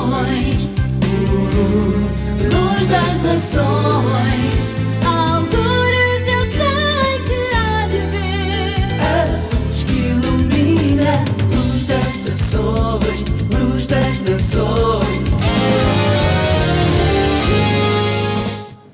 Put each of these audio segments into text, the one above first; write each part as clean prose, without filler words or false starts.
Luz das nações, alturas eu sei que há de vir. A luz que ilumina, luz das nações, luz das nações.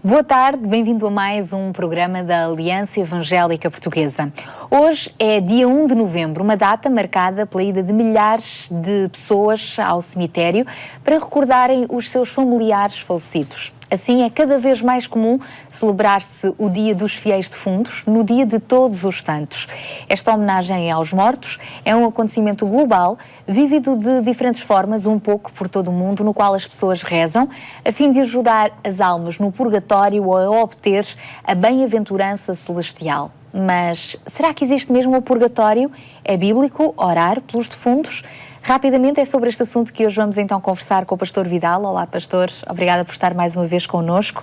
Boa tarde, bem-vindo a mais um programa da Aliança Evangélica Portuguesa. Hoje é dia 1 de novembro, uma data marcada pela ida de milhares de pessoas ao cemitério para recordarem os seus familiares falecidos. Assim, é cada vez mais comum celebrar-se o Dia dos Fiéis Defuntos no Dia de Todos os Santos. Esta homenagem aos mortos é um acontecimento global, vivido de diferentes formas, um pouco por todo o mundo, no qual as pessoas rezam, a fim de ajudar as almas no purgatório a obter a bem-aventurança celestial. Mas será que existe mesmo o purgatório? É bíblico orar pelos defuntos? Rapidamente é sobre este assunto que hoje vamos então conversar com o pastor Vidal. Olá, pastor, obrigada por estar mais uma vez connosco.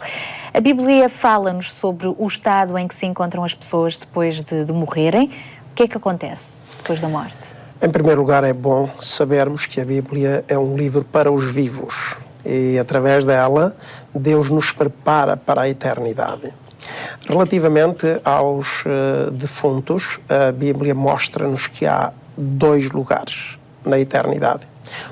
A Bíblia fala-nos sobre o estado em que se encontram as pessoas depois de morrerem. O que é que acontece depois da morte? Em primeiro lugar, é bom sabermos que a Bíblia é um livro para os vivos e, através dela, Deus nos prepara para a eternidade. Relativamente aos defuntos, a Bíblia mostra-nos que há dois lugares na eternidade.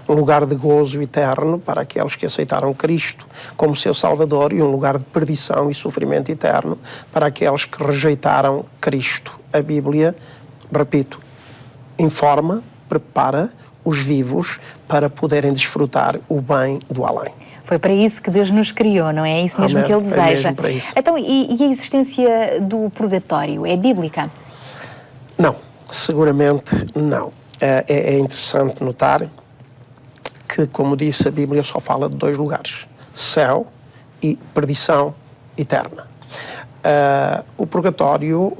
Um lugar de gozo eterno para aqueles que aceitaram Cristo como seu Salvador e um lugar de perdição e sofrimento eterno para aqueles que rejeitaram Cristo. A Bíblia, repito, informa, prepara os vivos para poderem desfrutar o bem do além. Foi para isso que Deus nos criou, não é? É isso mesmo que Ele deseja. É mesmo para isso. Então, e a existência do purgatório é bíblica? Não, seguramente não. É interessante notar que, como disse, a Bíblia só fala de dois lugares: céu e perdição eterna. O purgatório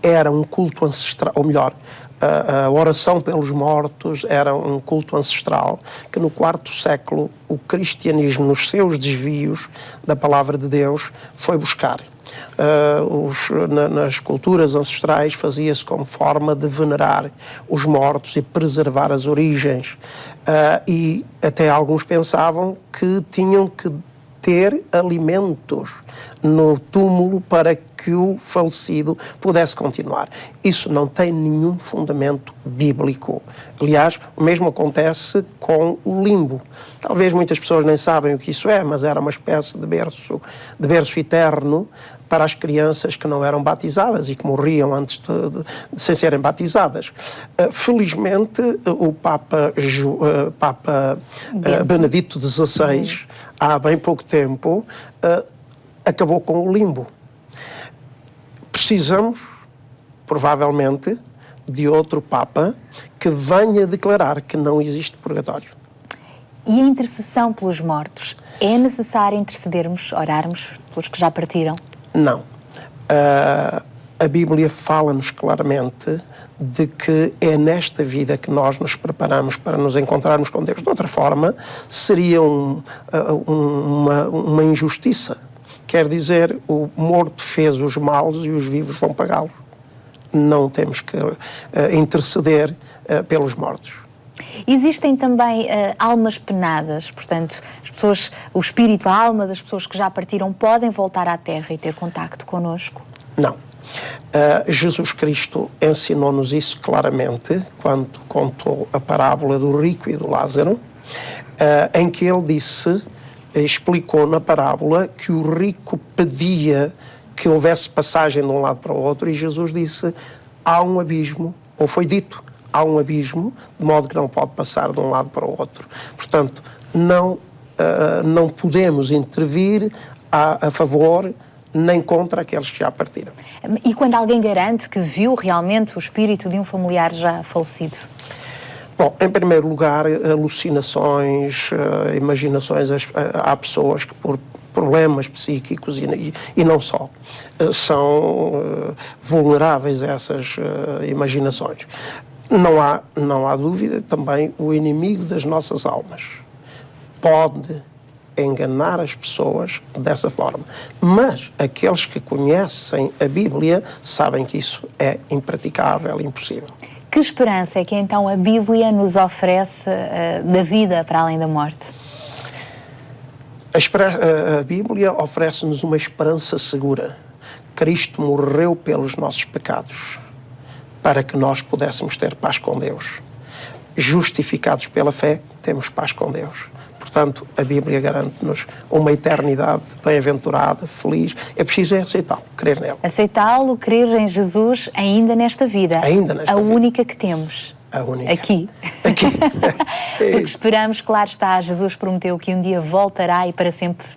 era um culto ancestral, ou melhor, a oração pelos mortos era um culto ancestral que no quarto século o cristianismo, nos seus desvios da palavra de Deus, foi buscar. Nas culturas ancestrais fazia-se como forma de venerar os mortos e preservar as origens. E até alguns pensavam que tinham que ter alimentos no túmulo para que o falecido pudesse continuar. Isso não tem nenhum fundamento bíblico. Aliás, o mesmo acontece com o limbo. Talvez muitas pessoas nem sabem o que isso é, mas era uma espécie de berço eterno para as crianças que não eram batizadas e que morriam antes sem serem batizadas. Felizmente, o Papa Benedito XVI, há bem pouco tempo, acabou com o limbo. Precisamos, provavelmente, de outro Papa que venha declarar que não existe purgatório. E a intercessão pelos mortos? É necessário intercedermos, orarmos pelos que já partiram? Não. A Bíblia fala-nos claramente de que é nesta vida que nós nos preparamos para nos encontrarmos com Deus. De outra forma, seria uma injustiça. Quer dizer, o morto fez os males e os vivos vão pagá-los. Não temos que interceder pelos mortos. Existem também almas penadas, portanto, as pessoas, o espírito, a alma das pessoas que já partiram podem voltar à Terra e ter contacto connosco? Não. Jesus Cristo ensinou-nos isso claramente quando contou a parábola do rico e do Lázaro, em que ele explicou na parábola que o rico pedia que houvesse passagem de um lado para o outro e Jesus disse: há um abismo, ou foi dito, há um abismo, de modo que não pode passar de um lado para o outro. Portanto, não podemos intervir a favor nem contra aqueles que já partiram. E quando alguém garante que viu realmente o espírito de um familiar já falecido? Bom, em primeiro lugar, alucinações, imaginações. Há pessoas que por problemas psíquicos e não só, são vulneráveis a essas imaginações. Não há dúvida, também o inimigo das nossas almas pode enganar as pessoas dessa forma. Mas aqueles que conhecem a Bíblia sabem que isso é impraticável, impossível. Que esperança é que então a Bíblia nos oferece da vida para além da morte? A Bíblia oferece-nos uma esperança segura. Cristo morreu pelos nossos pecados para que nós pudéssemos ter paz com Deus. Justificados pela fé, temos paz com Deus. Portanto, a Bíblia garante-nos uma eternidade bem-aventurada, feliz. É preciso aceitá-lo, crer nele. Aceitá-lo, crer em Jesus ainda nesta vida. Ainda nesta vida. A única que temos. A única. Aqui. Aqui. Porque esperamos, claro está, Jesus prometeu que um dia voltará e para sempre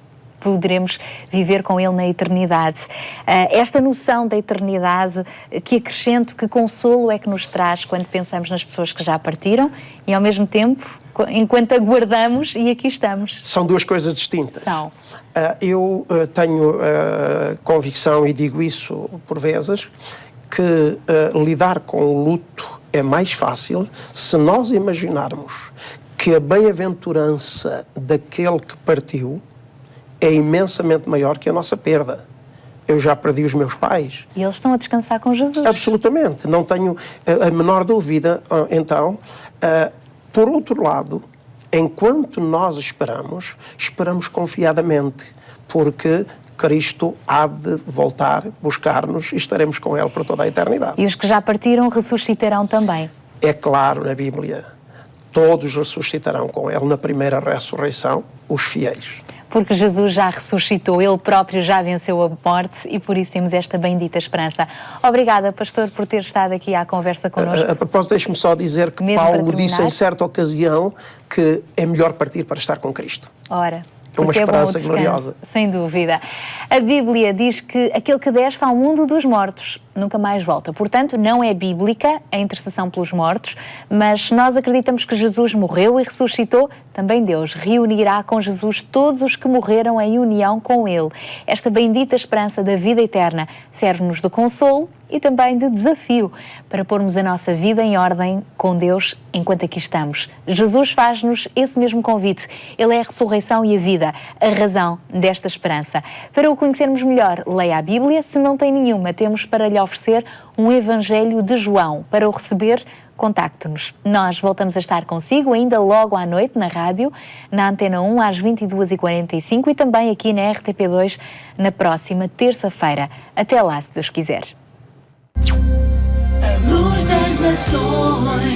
poderemos viver com Ele na eternidade. Esta noção da eternidade, que acrescento, que consolo é que nos traz quando pensamos nas pessoas que já partiram e, ao mesmo tempo, enquanto aguardamos e aqui estamos. São duas coisas distintas. São. Eu tenho convicção, e digo isso por vezes, que lidar com o luto é mais fácil se nós imaginarmos que a bem-aventurança daquele que partiu é imensamente maior que a nossa perda. Eu já perdi os meus pais. E eles estão a descansar com Jesus. Absolutamente, não tenho a menor dúvida. Então, por outro lado, enquanto nós esperamos confiadamente, porque Cristo há de voltar, buscar-nos e estaremos com Ele por toda a eternidade. E os que já partiram ressuscitarão também. É claro na Bíblia, todos ressuscitarão com Ele na primeira ressurreição, os fiéis. Porque Jesus já ressuscitou, Ele próprio já venceu a morte e por isso temos esta bendita esperança. Obrigada, pastor, por ter estado aqui à conversa connosco. A propósito, deixe-me só dizer que Mesmo Paulo disse em certa ocasião que é melhor partir para estar com Cristo. Ora, Uma porque esperança é bom o descanso, gloriosa. sem dúvida. A Bíblia diz que aquele que desce ao mundo dos mortos nunca mais volta. Portanto, não é bíblica a intercessão pelos mortos, mas se nós acreditamos que Jesus morreu e ressuscitou, também Deus reunirá com Jesus todos os que morreram em união com Ele. Esta bendita esperança da vida eterna serve-nos de consolo e também de desafio para pormos a nossa vida em ordem com Deus enquanto aqui estamos. Jesus faz-nos esse mesmo convite. Ele é a ressurreição e a vida, a razão desta esperança. Para o conhecermos melhor, leia a Bíblia. Se não tem nenhuma, temos para lhe oferecer um Evangelho de João. Para o receber, contacte-nos. Nós voltamos a estar consigo ainda logo à noite na rádio, na Antena 1 às 22h45 e também aqui na RTP2 na próxima terça-feira. Até lá, se Deus quiser. A luz das nações.